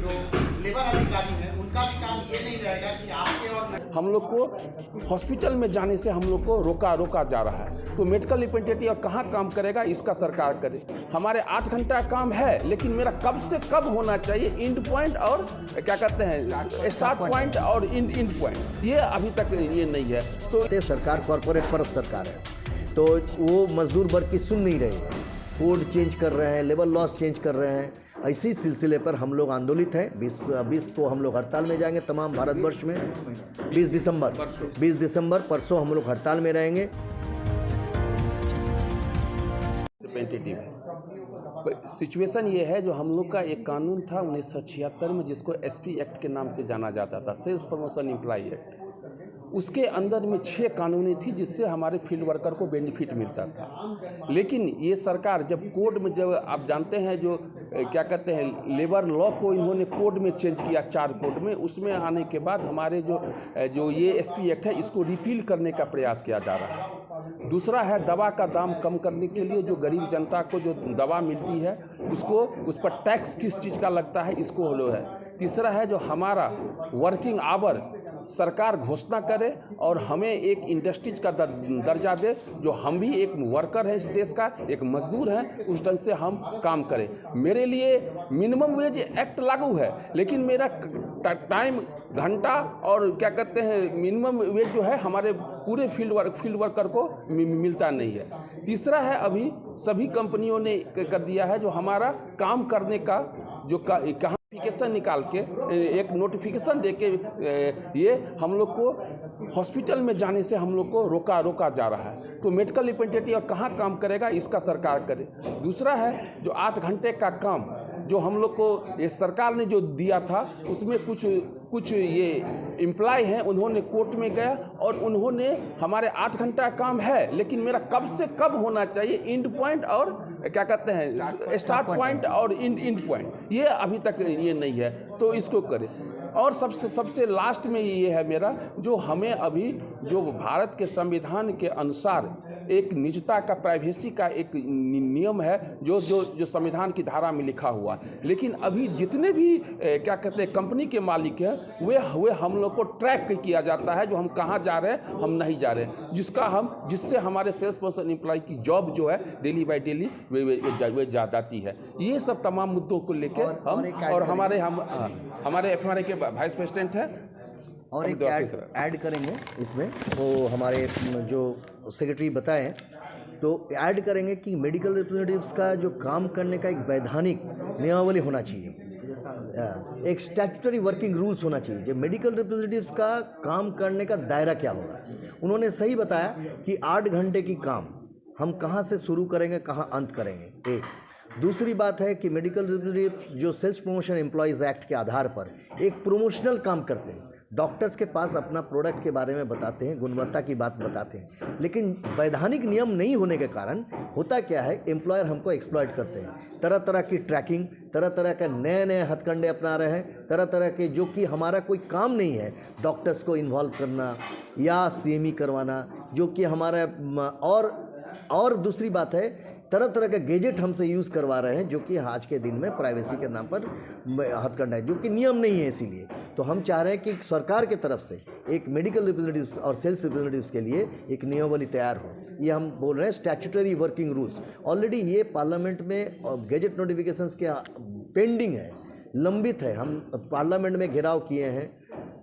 जो लेबर अधिकारी हैं उनका भी काम ये नहीं रहेगा कि आपके और हम लोग को हॉस्पिटल में जाने से हम लोग को रोका जा रहा है। तो मेडिकल रिप्रेजेंटेटिव और कहाँ काम करेगा, इसका सरकार करे। हमारे 8 घंटा काम है, लेकिन मेरा कब से कब होना चाहिए, एंड पॉइंट और क्या कहते हैं स्टार्ट पॉइंट और एंड पॉइंट, ये अभी तक ये नहीं है। तो सरकार कॉरपोरेट परस्त सरकार है, तो वो मजदूर वर्ग की सुन नहीं रही है। कोड चेंज कर रहे हैं, लेबर लॉस चेंज कर रहे हैं। इसी सिलसिले पर हम लोग आंदोलित हैं। 20 को हम लोग हड़ताल में जाएंगे तमाम भारतवर्ष में। 20 दिसंबर परसों हम लोग हड़ताल में रहेंगे। सिचुएशन ये है, जो हम लोग का एक कानून था 1976 में, जिसको एसपी एक्ट के नाम से जाना जाता था, सेल्स प्रमोशन एम्प्लॉय एक्ट। उसके अंदर में 6 कानूनी थी जिससे हमारे फील्ड वर्कर को बेनिफिट मिलता था। लेकिन ये सरकार जब कोड में, जब आप जानते हैं जो क्या कहते हैं लेबर लॉ को इन्होंने कोड में चेंज किया, 4 कोड में, उसमें आने के बाद हमारे जो ये एसपी एक्ट है इसको रिपील करने का प्रयास किया जा रहा है। दूसरा है दवा का दाम कम करने के लिए, जो गरीब जनता को जो दवा मिलती है उसको, उस पर टैक्स किस चीज़ का लगता है, इसको लो है। तीसरा है जो हमारा वर्किंग आवर सरकार घोषणा करे और हमें एक इंडस्ट्रीज का दर्जा दे, जो हम भी एक वर्कर हैं इस देश का, एक मजदूर हैं, उस ढंग से हम काम करें। मेरे लिए मिनिमम वेज एक्ट लागू है, लेकिन मेरा टाइम, घंटा और क्या कहते हैं मिनिमम वेज जो है हमारे पूरे फील्ड वर्कर को मिलता नहीं है। तीसरा है अभी सभी कंपनियों ने कर दिया है, जो हमारा काम करने का जो नोटिफिकेशन निकाल के, एक नोटिफिकेशन देके ये हम लोग को हॉस्पिटल में जाने से हम लोग को रोका जा रहा है। तो मेडिकल रिप्रेजेंटेटिव और कहाँ काम करेगा, इसका सरकार करे। दूसरा है जो 8 घंटे का काम जो हम लोग को ये सरकार ने जो दिया था, उसमें कुछ ये एम्प्लॉय हैं, उन्होंने कोर्ट में गया और उन्होंने हमारे 8 घंटा काम है, लेकिन मेरा कब से कब होना चाहिए, एंड पॉइंट और क्या कहते हैं स्टार्ट पॉइंट और एंड पॉइंट, ये अभी तक ये नहीं है। तो इसको करें। और सबसे लास्ट में ये है मेरा, जो हमें अभी जो भारत के संविधान के अनुसार एक निजता का, प्राइवेसी का एक नियम है जो संविधान की धारा में लिखा हुआ है, लेकिन अभी जितने भी क्या कहते हैं कंपनी के मालिक हैं वे हम लोग को ट्रैक किया जाता है, जो हम कहाँ जा रहे हैं, हम नहीं जा रहे हैं, जिससे हमारे सेल्स पर्सन एम्प्लॉय की जॉब जो है डेली बाय डेली वे जा जाती है। ये सब तमाम मुद्दों को लेकर हम और हमारे FMRI के वाइस प्रेसिडेंट हैं और एक ऐड करेंगे इसमें, वो हमारे जो सेक्रेटरी बताएं, तो ऐड करेंगे कि मेडिकल रिप्रेजेंटेटिव्स का जो काम करने का एक वैधानिक नियमावली होना चाहिए, एक स्टैट्यूटरी वर्किंग रूल्स होना चाहिए। जो मेडिकल रिप्रेजेंटेटिव्स का काम करने का दायरा क्या होगा, उन्होंने सही बताया कि 8 घंटे की काम हम कहाँ से शुरू करेंगे, कहाँ अंत करेंगे। एक दूसरी बात है कि मेडिकल रिप्रेजेंटेटिव जो सेल्स प्रमोशन एम्प्लॉयज़ एक्ट के आधार पर एक प्रमोशनल काम करते हैं, डॉक्टर्स के पास अपना प्रोडक्ट के बारे में बताते हैं, गुणवत्ता की बात बताते हैं, लेकिन वैधानिक नियम नहीं होने के कारण होता क्या है, एम्प्लॉयर हमको एक्सप्लॉइट करते हैं। तरह तरह की ट्रैकिंग, तरह तरह के नए हथकंडे अपना रहे हैं, तरह तरह के, जो कि हमारा कोई काम नहीं है, डॉक्टर्स को इन्वॉल्व करना या CME करवाना, जो कि हमारा और दूसरी बात है, तरह तरह के गैजेट हमसे यूज़ करवा रहे हैं, जो कि आज के दिन में प्राइवेसी के नाम पर हथकंडा है, जो कि नियम नहीं है। इसीलिए तो हम चाह रहे हैं कि सरकार की तरफ से एक मेडिकल रिप्रेजेंटेटिव्स और सेल्स रिप्रेजेंटेटिव्स के लिए एक नियमावली तैयार हो। ये हम बोल रहे हैं स्टैट्यूटरी वर्किंग रूल्स। ऑलरेडी ये पार्लियामेंट में गैजेट नोटिफिकेशंस के पेंडिंग है, लंबित है। हम पार्लियामेंट में घेराव किए हैं,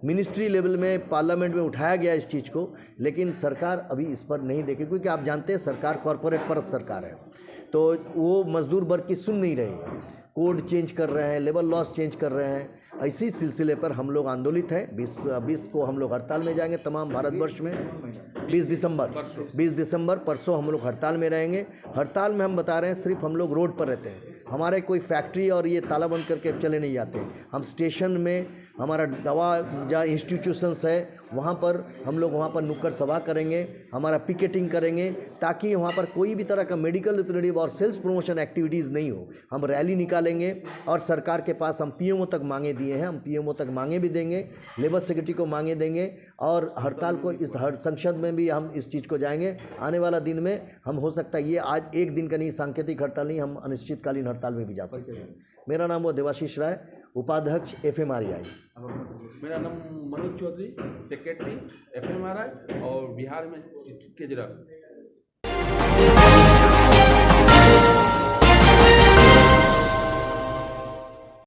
मिनिस्ट्री लेवल में पार्लियामेंट में उठाया गया इस चीज़ को, लेकिन सरकार अभी इस पर नहीं देखे, क्योंकि आप जानते हैं सरकार कॉरपोरेट परस्त सरकार है, तो वो मजदूर वर्ग की सुन नहीं रही है। कोड चेंज कर रहे हैं, लेबर लॉस चेंज कर रहे हैं। इसी सिलसिले पर हम लोग आंदोलित हैं। 20 को हम लोग हड़ताल में जाएंगे तमाम भारतवर्ष में। 20 दिसंबर परसों हम लोग हड़ताल में रहेंगे। हड़ताल में हम बता रहे हैं, सिर्फ हम लोग रोड पर रहते हैं, हमारे कोई फैक्ट्री और ये ताला बंद करके चले नहीं जाते। हम स्टेशन में, हमारा दवा जहाँ इंस्टीट्यूशंस है वहाँ पर हम लोग वहाँ पर नुक्कड़ सभा करेंगे, हमारा पिकेटिंग करेंगे, ताकि वहाँ पर कोई भी तरह का मेडिकल रिप्रेजेंटेटिव और सेल्स प्रमोशन एक्टिविटीज़ नहीं हो। हम रैली निकालेंगे और सरकार के पास हम PMO तक मांगे दिए हैं, हम PMO तक मांगे भी देंगे, लेबर सेक्रेटरी को मांगे देंगे, और हड़ताल को इस संसद में भी हम इस चीज़ को जाएंगे। आने वाला दिन में हम, हो सकता है ये आज एक दिन का नहीं, सांकेतिक हड़ताल नहीं, हम अनिश्चितकालीन हड़ताल में भी जा सकते हैं। मेरा नाम वो देवाशीष राय, उपाध्यक्ष FMRI। मेरा नाम मनोज चौधरी, सेक्रेटरी FMRI और बिहार में केजरीवाल।